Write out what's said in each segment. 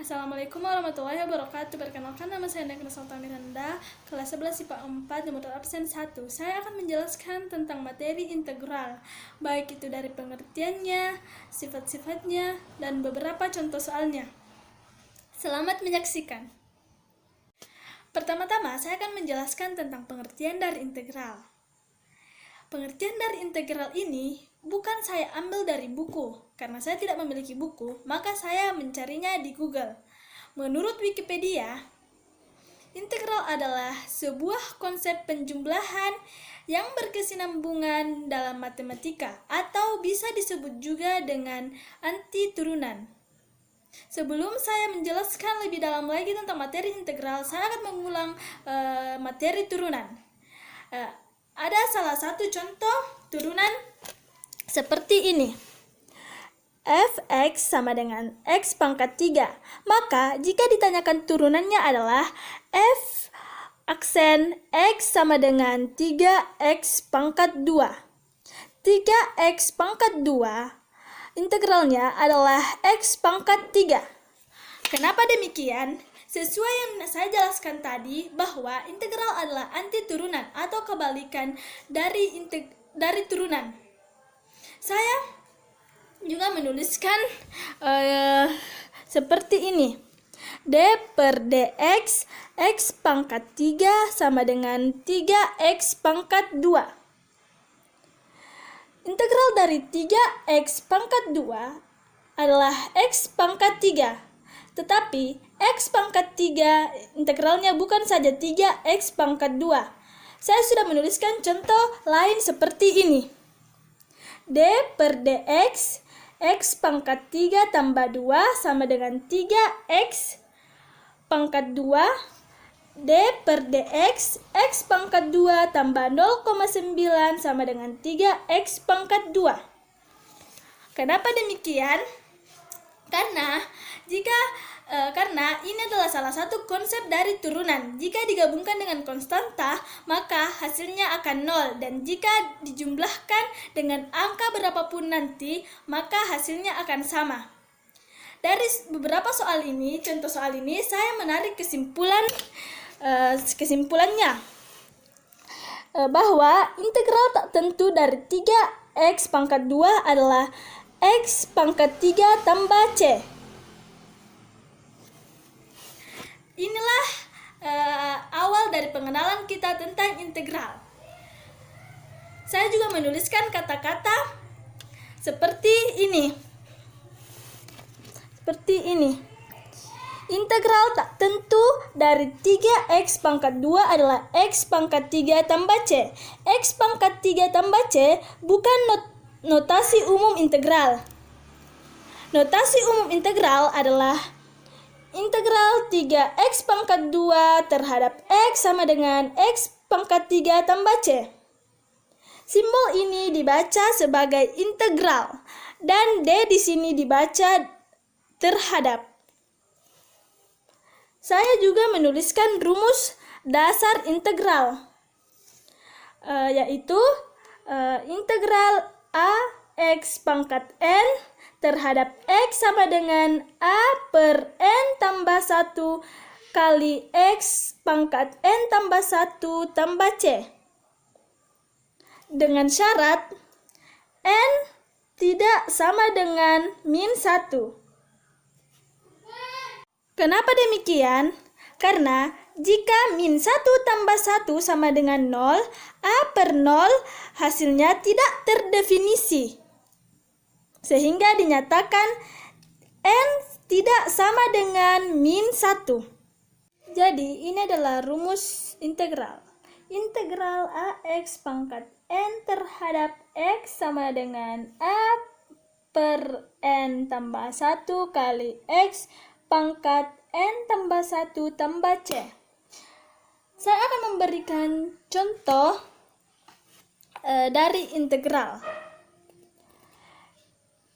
Assalamualaikum warahmatullahi wabarakatuh. Perkenalkan, nama saya Nekna Sultan Miranda, kelas 11 IPA 4, nomor absen 1. Saya akan menjelaskan tentang materi integral, baik itu dari pengertiannya, sifat-sifatnya, dan beberapa contoh soalnya. Selamat menyaksikan. Pertama-tama, saya akan menjelaskan tentang pengertian dari integral. Pengertian dari integral ini bukan saya ambil dari buku, karena saya tidak memiliki buku, maka saya mencarinya di Google. Menurut Wikipedia, integral adalah sebuah konsep penjumlahan yang berkesinambungan dalam matematika, atau bisa disebut juga dengan anti turunan. Sebelum saya menjelaskan lebih dalam lagi tentang materi integral, saya akan mengulang materi turunan. Ada salah satu contoh turunan seperti ini. Fx sama dengan x pangkat 3. Maka jika ditanyakan turunannya adalah f aksen x sama dengan 3x pangkat 2. 3x pangkat 2 integralnya adalah x pangkat 3. Kenapa demikian? Sesuai yang saya jelaskan tadi, bahwa integral adalah anti turunan atau kebalikan dari turunan. Saya juga menuliskan seperti ini. D per dx x pangkat 3 sama dengan 3x pangkat 2. Integral dari 3x pangkat 2 adalah x pangkat 3. Tetapi x pangkat 3 integralnya bukan saja 3x pangkat 2. Saya sudah menuliskan contoh lain seperti ini. D per dx x pangkat 3 tambah 2 sama dengan 3x pangkat 2. D per dx x pangkat 2 tambah 0,9 sama dengan 3x pangkat 2. Kenapa demikian? Karena ini adalah salah satu konsep dari turunan. Jika digabungkan dengan konstanta, maka hasilnya akan 0, dan jika dijumlahkan dengan angka berapapun nanti, maka hasilnya akan sama. Dari beberapa soal ini, contoh soal ini, saya menarik kesimpulannya bahwa integral tak tentu dari 3x pangkat 2 adalah x pangkat 3 tambah c. Inilah awal dari pengenalan kita tentang integral. Saya juga menuliskan kata-kata seperti ini. Integral tak tentu dari 3x pangkat 2 adalah x pangkat 3 tambah c. X pangkat 3 tambah c bukan notasi umum integral. Notasi umum integral adalah integral 3x pangkat 2 terhadap x sama dengan x pangkat 3 tambah c. Simbol ini dibaca sebagai integral, dan d di sini dibaca terhadap. Saya juga menuliskan rumus dasar integral, yaitu integral a x pangkat n terhadap x sama dengan a per n tambah 1 kali x pangkat n tambah 1 tambah c. Dengan syarat n tidak sama dengan min 1. Kenapa demikian? Karena jika min 1 tambah 1 sama dengan 0, a per 0 hasilnya tidak terdefinisi, sehingga dinyatakan n tidak sama dengan min 1. Jadi ini adalah rumus integral. Integral ax pangkat n terhadap x sama dengan a per n tambah 1 kali x pangkat n tambah 1 tambah c. Saya akan memberikan contoh dari integral.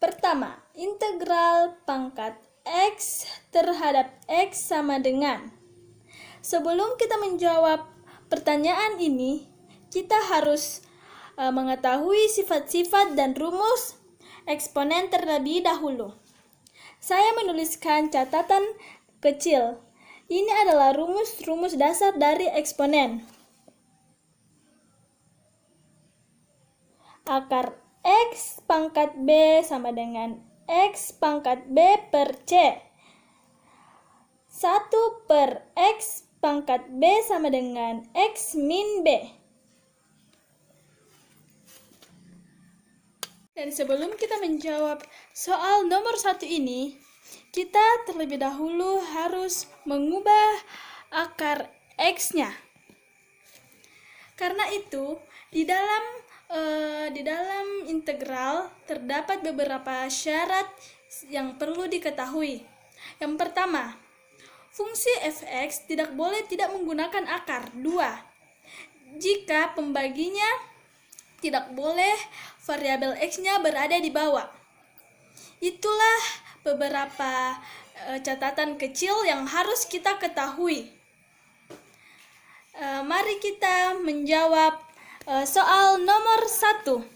Pertama, integral pangkat x terhadap x sama dengan. Sebelum kita menjawab pertanyaan ini, kita harus mengetahui sifat-sifat dan rumus eksponen terlebih dahulu. Saya menuliskan catatan kecil. Ini adalah rumus-rumus dasar dari eksponen. Akar X pangkat B sama dengan X pangkat B per C. 1 per X pangkat B sama dengan X min B. Dan sebelum kita menjawab soal nomor 1 ini, kita terlebih dahulu harus mengubah akar X-nya. Karena itu, di dalam integral terdapat beberapa syarat yang perlu diketahui. Yang pertama, fungsi f(x) tidak boleh tidak menggunakan akar 2. Jika pembaginya tidak boleh variabel x-nya berada di bawah. Itulah beberapa catatan kecil yang harus kita ketahui. Mari kita menjawab soal nomor 1.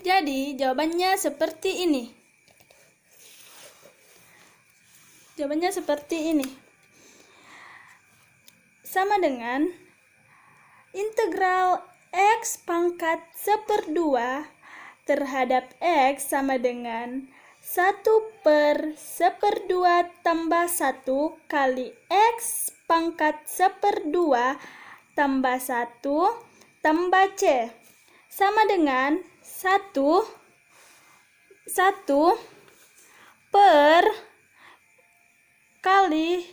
Jadi, jawabannya seperti ini. Sama dengan integral X pangkat 1/2 terhadap X sama dengan 1/1/2 tambah 1 kali X pangkat 1/2 tambah 1 tambah C. Sama dengan 1 per kali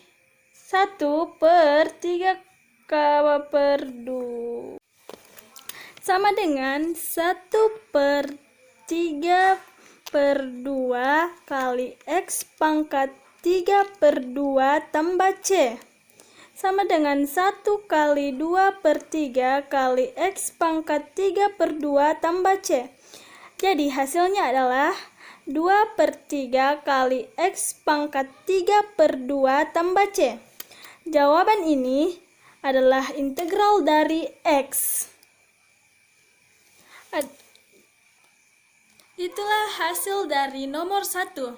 1/3/2 sama dengan 1/3/2 kali X pangkat 3/2 tambah C sama dengan 1 kali 2/3 kali X pangkat 3/2 tambah C. Jadi hasilnya adalah 2/3 kali X pangkat 3/2 tambah C. Jawaban ini adalah integral dari X. Itulah hasil dari nomor 1.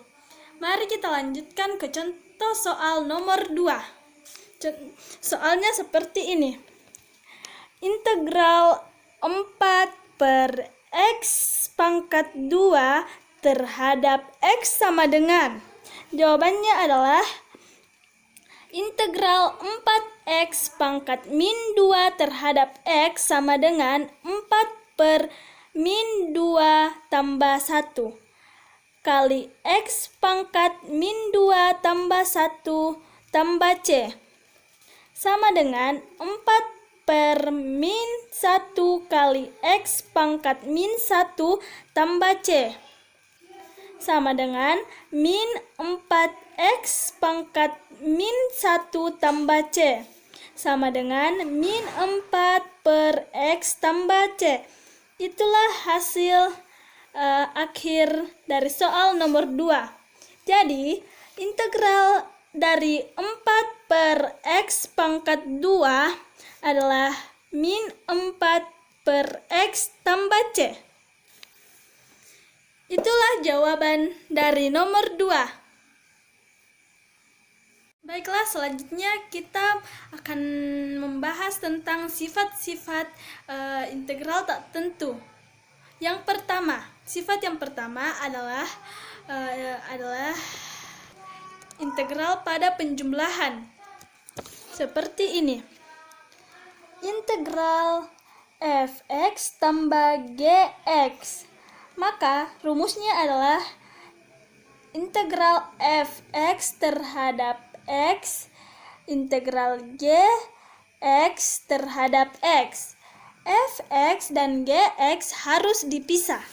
Mari kita lanjutkan ke contoh soal nomor 2. Soalnya seperti ini. Integral 4/X pangkat 2 terhadap X sama dengan. Jawabannya adalah integral 4X pangkat min 2 terhadap X sama dengan 4/min2 tambah 1 kali X pangkat min 2 tambah 1 tambah C sama dengan 4/min1 kali X pangkat min 1 tambah C sama dengan min 4X pangkat min 1 tambah C sama dengan min 4/X tambah C. Itulah hasil akhir dari soal nomor 2. Jadi, integral dari 4/X pangkat 2 adalah min 4/X tambah C. Itulah jawaban dari nomor 2. Baiklah, selanjutnya kita akan membahas tentang sifat-sifat integral tak tentu. Sifat yang pertama adalah integral pada penjumlahan. Seperti ini. Integral f(x) tambah gx. Maka rumusnya adalah integral f(x) terhadap x integral gx terhadap x. Fx dan gx harus dipisah.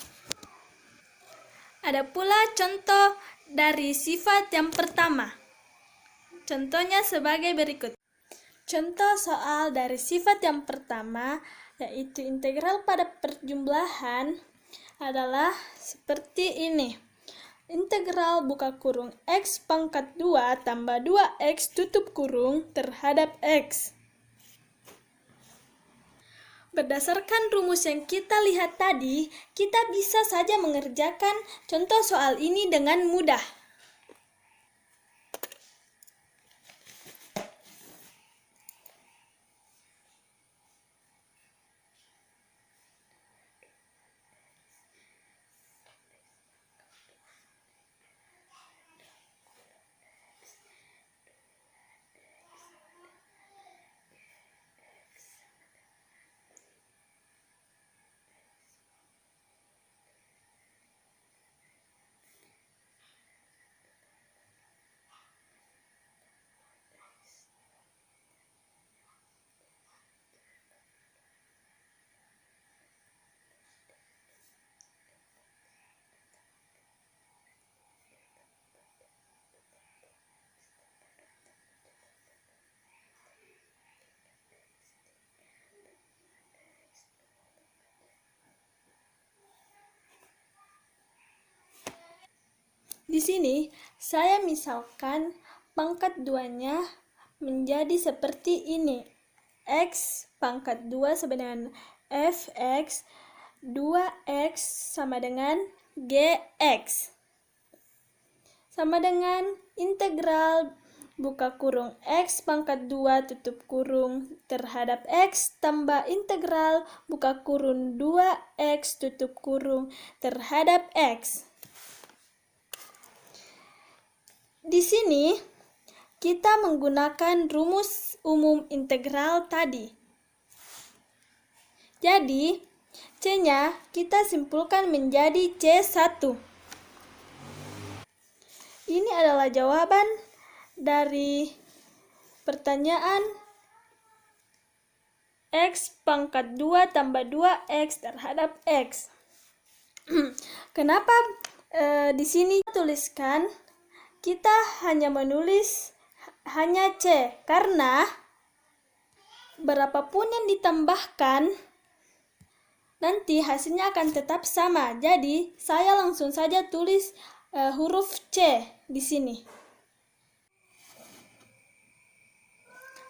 Ada pula contoh dari sifat yang pertama. Contohnya sebagai berikut. Contoh soal dari sifat yang pertama, yaitu integral pada perjumlahan, adalah seperti ini. Integral buka kurung x pangkat 2 tambah 2x tutup kurung terhadap x. Berdasarkan rumus yang kita lihat tadi, kita bisa saja mengerjakan contoh soal ini dengan mudah. Di sini, saya misalkan pangkat 2-nya menjadi seperti ini. X pangkat 2 sama dengan fx, 2x sama dengan gx. Sama dengan integral buka kurung x pangkat 2 tutup kurung terhadap x tambah integral buka kurung 2x tutup kurung terhadap x. Di sini, kita menggunakan rumus umum integral tadi. Jadi, C-nya kita simpulkan menjadi C1. Ini adalah jawaban dari pertanyaan x pangkat 2 tambah 2x terhadap x. Kenapa di sini tuliskan kita hanya menulis hanya C, karena berapapun yang ditambahkan nanti hasilnya akan tetap sama. Jadi saya langsung saja tulis huruf C di sini.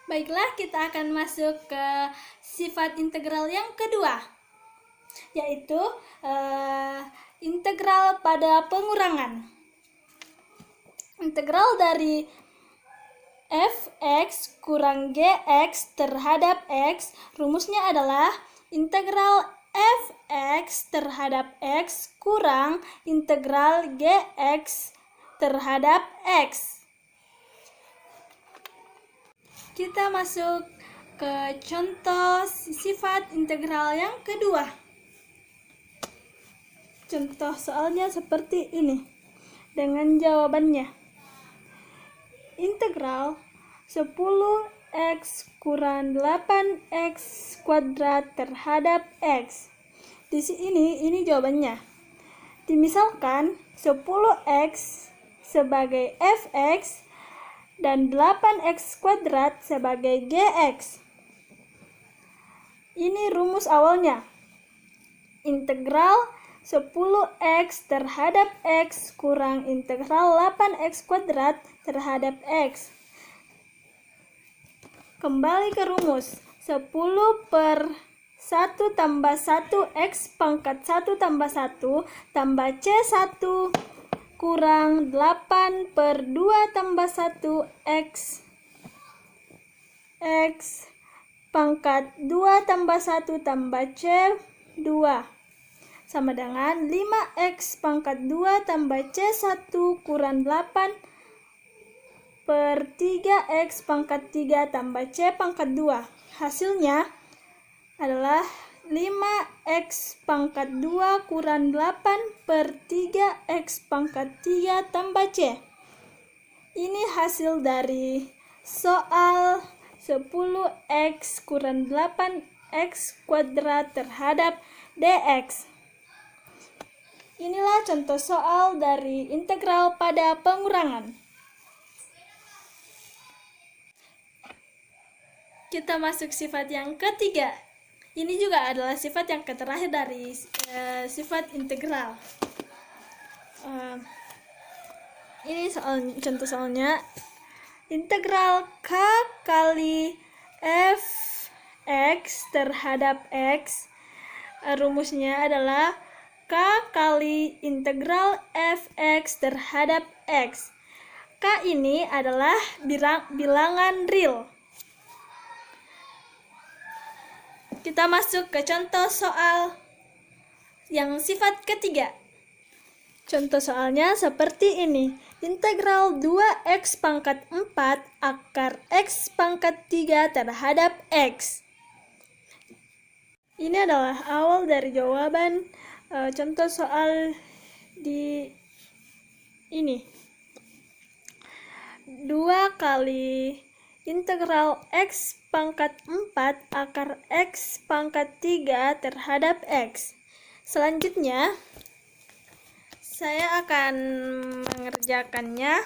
Baiklah, kita akan masuk ke sifat integral yang kedua, yaitu integral pada pengurangan. Integral dari fx kurang gx terhadap x, rumusnya adalah integral fx terhadap x kurang integral gx terhadap x. Kita masuk ke contoh sifat integral yang kedua. Contoh soalnya seperti ini dengan jawabannya. Integral 10x kurang 8x kuadrat terhadap x. Di sini ini jawabannya. Dimisalkan 10x sebagai fx dan 8x kuadrat sebagai gx. Ini rumus awalnya. Integral 10x terhadap x kurang integral 8x kuadrat terhadap x. Kembali ke rumus. 10 per 1 tambah 1x pangkat 1 tambah 1 tambah C1 kurang 8 per 2 tambah 1 x pangkat 2 tambah 1 tambah C2 sama dengan 5x pangkat 2 tambah C1 kurang 8 per 3x pangkat 3 tambah C pangkat 2. Hasilnya adalah 5x pangkat 2 kurang 8 per 3x pangkat 3 tambah C. Ini hasil dari soal 10x kurang 8x kuadrat terhadap dx. Inilah contoh soal dari integral pada pengurangan. Kita masuk sifat yang ketiga. Ini juga adalah sifat yang terakhir dari sifat integral. Ini contoh soalnya. Integral K kali f x terhadap x. Rumusnya adalah K kali integral fx terhadap x. K ini adalah bilangan real. Kita masuk ke contoh soal yang sifat ketiga. Contoh soalnya seperti ini. Integral 2x pangkat 4 akar x pangkat 3 terhadap x. Ini adalah awal dari jawaban contoh soal di ini. 2 kali integral x pangkat 4 akar x pangkat 3 terhadap x. Selanjutnya, saya akan mengerjakannya.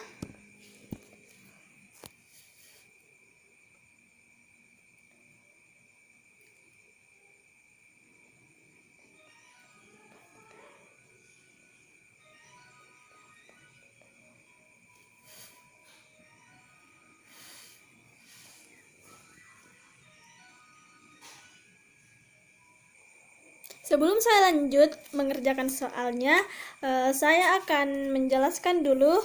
Sebelum saya lanjut mengerjakan soalnya, saya akan menjelaskan dulu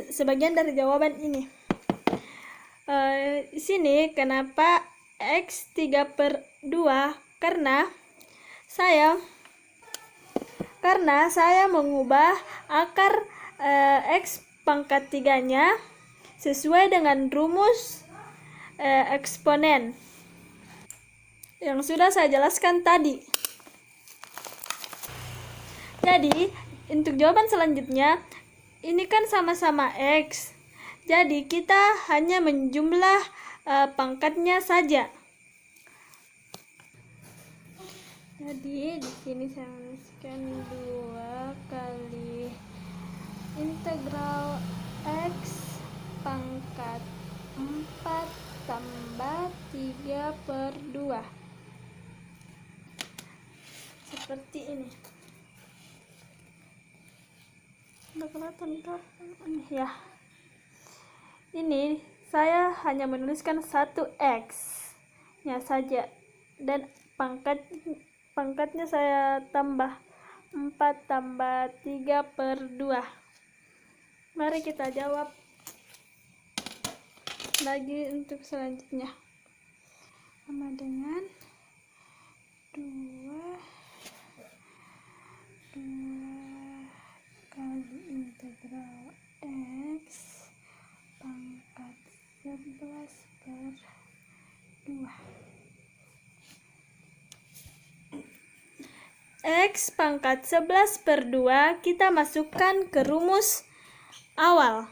sebagian dari jawaban ini. Di sini kenapa x 3/2? Karena saya mengubah akar x pangkat 3-nya sesuai dengan rumus eksponen yang sudah saya jelaskan tadi. Jadi, untuk jawaban selanjutnya, ini kan sama-sama X. Jadi, kita hanya menjumlah pangkatnya saja. Jadi, di sini saya menuliskan 2 kali integral X pangkat 4 tambah 3/2. Seperti ini. Udah kelihatan kan? Ya. Ini saya hanya menuliskan 1x nya saja dan pangkatnya saya tambah 4 tambah 3/2. Mari kita jawab lagi untuk selanjutnya. Sama dengan 2 kali integral x pangkat 11/2. X pangkat 11/2 kita masukkan ke rumus awal.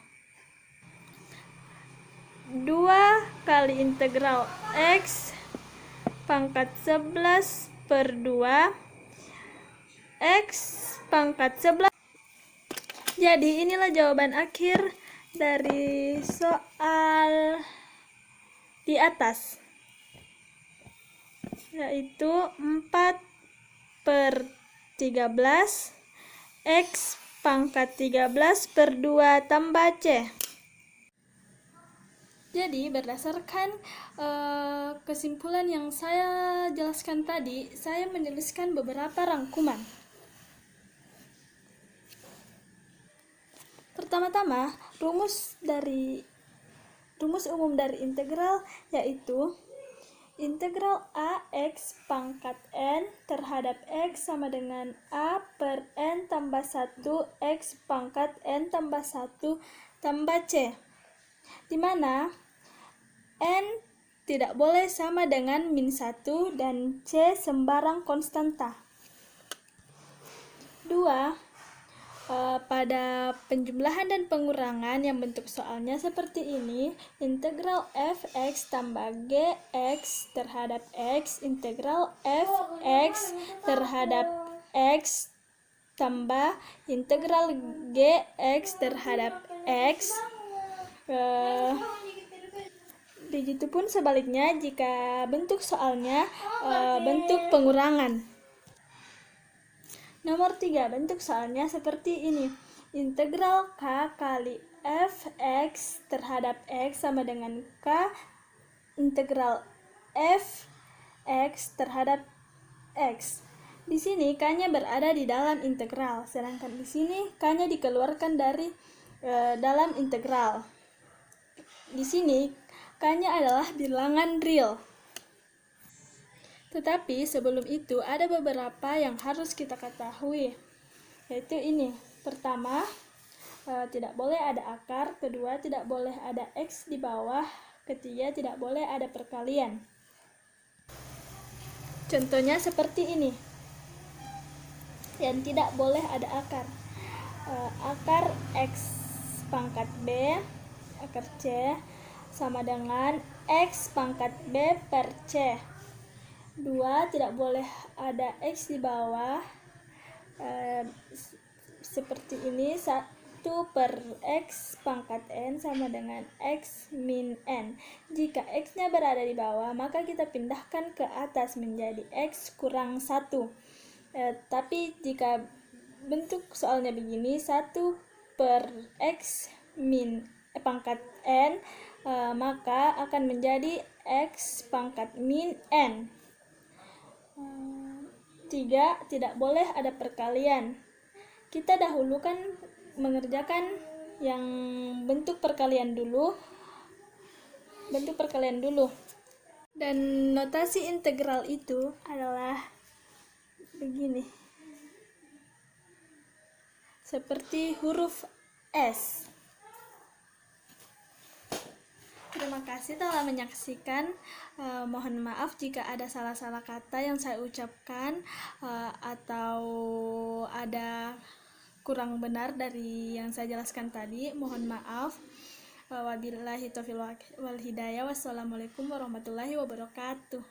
2 kali integral x pangkat 11/2 x pangkat 11. Jadi inilah jawaban akhir dari soal di atas, yaitu 4/13 x pangkat 13/2 tambah c. Jadi berdasarkan kesimpulan yang saya jelaskan tadi, saya menuliskan beberapa rangkuman. Pertama-tama, rumus umum dari integral yaitu integral ax pangkat n terhadap x sama dengan a per n tambah 1 x pangkat n tambah 1 tambah c, di mana n tidak boleh sama dengan -1 dan c sembarang konstanta. 2. Pada penjumlahan dan pengurangan yang bentuk soalnya seperti ini, integral fx tambah gx terhadap x, integral fx terhadap x tambah integral gx terhadap x Begitupun sebaliknya jika bentuk soalnya bentuk pengurangan. Nomor 3, bentuk soalnya seperti ini. Integral K kali Fx terhadap X sama dengan K integral Fx terhadap X. Di sini K-nya berada di dalam integral, sedangkan di sini K-nya dikeluarkan dari dalam integral. Di sini K-nya adalah bilangan real. Tetapi sebelum itu ada beberapa yang harus kita ketahui, yaitu ini. Pertama, tidak boleh ada akar. Kedua, tidak boleh ada X di bawah. Ketiga, tidak boleh ada perkalian. Contohnya seperti ini. Yang tidak boleh ada akar. Akar X pangkat B, akar C, sama dengan X pangkat B per C. 2, tidak boleh ada X di bawah, seperti ini. 1 per X pangkat N sama dengan X min N. Jika X-nya berada di bawah, maka kita pindahkan ke atas menjadi X kurang 1. Tapi jika bentuk soalnya begini, 1 per X min pangkat N, maka akan menjadi X pangkat min N. 3, tidak boleh ada perkalian. Kita dahulukan mengerjakan yang bentuk perkalian dulu. Dan notasi integral itu adalah begini. Seperti huruf S. Terima kasih telah menyaksikan. Mohon maaf jika ada salah-salah kata yang saya ucapkan atau ada kurang benar dari yang saya jelaskan tadi. Mohon maaf. Wabillahi taufiq wal hidayah. Wassalamualaikum warahmatullahi wabarakatuh.